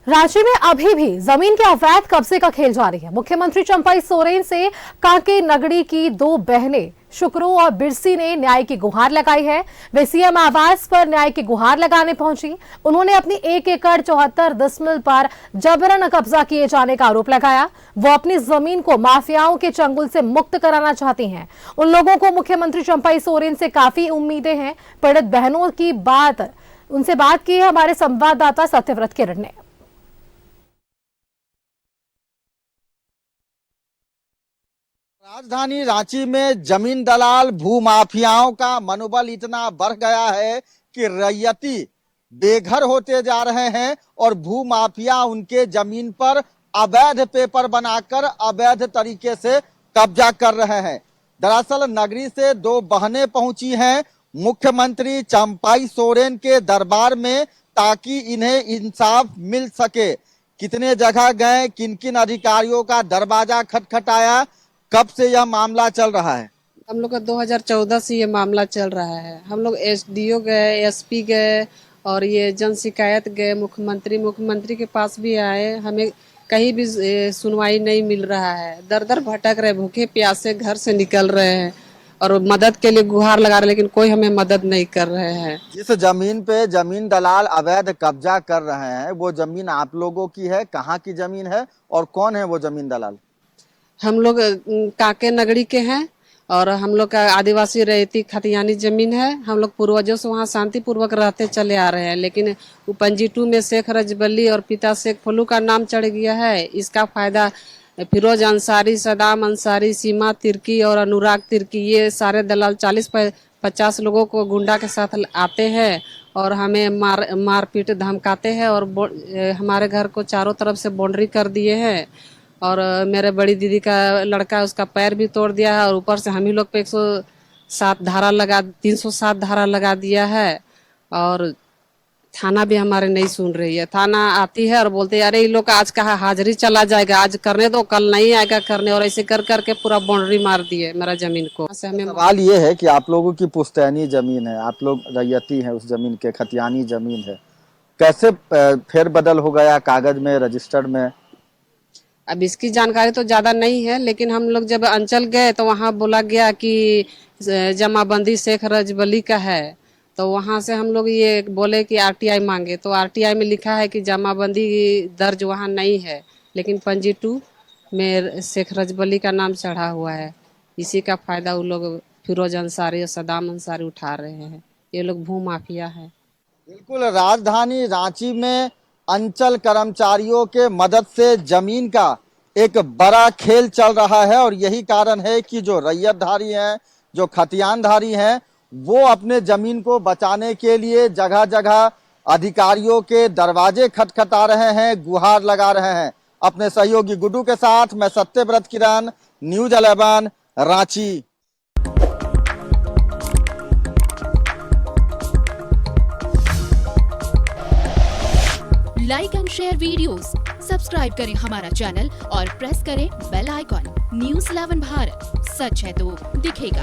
राज्य में अभी भी जमीन के अवैध कब्जे का खेल जारी है। मुख्यमंत्री चंपाई सोरेन से कांके नगरी की दो बहनें शुक्रो और बिरसी ने न्याय की गुहार लगाई है। वे सीएम आवास पर न्याय की गुहार लगाने पहुंची। उन्होंने अपनी 1 एकड़ 74 दशमलव पर जबरन कब्जा किए जाने का आरोप लगाया। वो अपनी जमीन को माफियाओं के चंगुल से मुक्त कराना चाहती हैं। उन लोगों को मुख्यमंत्री चंपाई सोरेन से काफी उम्मीदें हैं। पीड़ित बहनों की उनसे बात की है हमारे संवाददाता सत्यव्रत किरण ने। राजधानी रांची में जमीन दलाल भूमाफियाओं का मनोबल इतना बढ़ गया है कि रैयती बेघर होते जा रहे हैं और भूमाफिया उनके जमीन पर अवैध पेपर बनाकर अवैध तरीके से कब्जा कर रहे हैं। दरअसल नगरी से दो बहनें पहुंची हैं मुख्यमंत्री चंपाई सोरेन के दरबार में ताकि इन्हें इंसाफ मिल सके। कितने जगह गए, किन किन अधिकारियों का दरवाजा खटखटाया, कब से यह मामला चल रहा है? हम लोग का 2014 से ये मामला चल रहा है। हम लोग एसडीओ गए, एसपी गए और ये जन शिकायत गए, मुख्यमंत्री के पास भी आए। हमें कहीं भी सुनवाई नहीं मिल रहा है। दर दर भटक रहे, भूखे प्यासे घर से निकल रहे हैं और मदद के लिए गुहार लगा रहे, लेकिन कोई हमें मदद नहीं कर रहे हैं। जिस जमीन पे जमीन दलाल अवैध कब्जा कर रहे हैं वो जमीन आप लोगों की है? कहाँ की जमीन है और कौन है वो जमीन दलाल? हम लोग कांके नगरी के हैं और हम लोग का आदिवासी रैयती खतियानी जमीन है। हम लोग पूर्वजों से वहाँ शांति पूर्वक रहते चले आ रहे हैं, लेकिन पंजी 2 में शेख रजबली और पिता शेख फलू का नाम चढ़ गया है। इसका फायदा फिरोज अंसारी, सदाम अंसारी, सीमा तिर्की और अनुराग तिर्की, ये सारे दलाल 40-50 लोगों को गुंडा के साथ आते हैं और हमें मारपीट धमकाते हैं और हमारे घर को चारों तरफ से बाउंड्री कर दिए हैं। और मेरे बड़ी दीदी का लड़का, उसका पैर भी तोड़ दिया है और ऊपर से हम ही लोग पे 307 धारा लगा दिया है। और थाना भी हमारे नहीं सुन रही है। थाना आती है और बोलते हैं अरे ये लोग आज कहा हाजिरी चला जाएगा, आज करने दो, कल नहीं आएगा करने, और ऐसे कर करके पूरा बाउंड्री मार दिए मेरा जमीन को। सवाल ये है कि आप लोगों की पुश्तैनी जमीन है, आप लोग रैयती हैं उस जमीन के, खतियानी जमीन है, कैसे फेरबदल हो गया कागज में, रजिस्टर्ड में? अब इसकी जानकारी तो ज़्यादा नहीं है, लेकिन हम लोग जब अंचल गए तो वहाँ बोला गया कि जमाबंदी शेख रजबली का है। तो वहाँ से हम लोग ये बोले कि आरटीआई मांगे, तो आरटीआई में लिखा है कि जमाबंदी दर्ज वहाँ नहीं है, लेकिन पंजी 2 में शेख रजबली का नाम चढ़ा हुआ है। इसी का फायदा वो लोग फिरोज अंसारी और सदाम अंसारी उठा रहे हैं। ये लोग भूमाफिया है। बिल्कुल, राजधानी रांची में अंचल कर्मचारियों के मदद से जमीन का एक बड़ा खेल चल रहा है और यही कारण है कि जो रैयतधारी हैं, जो खतियानधारी हैं, वो अपने जमीन को बचाने के लिए जगह जगह अधिकारियों के दरवाजे खटखटा रहे हैं, गुहार लगा रहे हैं। अपने सहयोगी गुड्डू के साथ मैं Satyavrat Kiran, news 11 Ranchi. Like and share videos, subscribe करें हमारा चैनल और प्रेस करें बेल आइकॉन। न्यूज़ 11 भारत, सच है तो दिखेगा।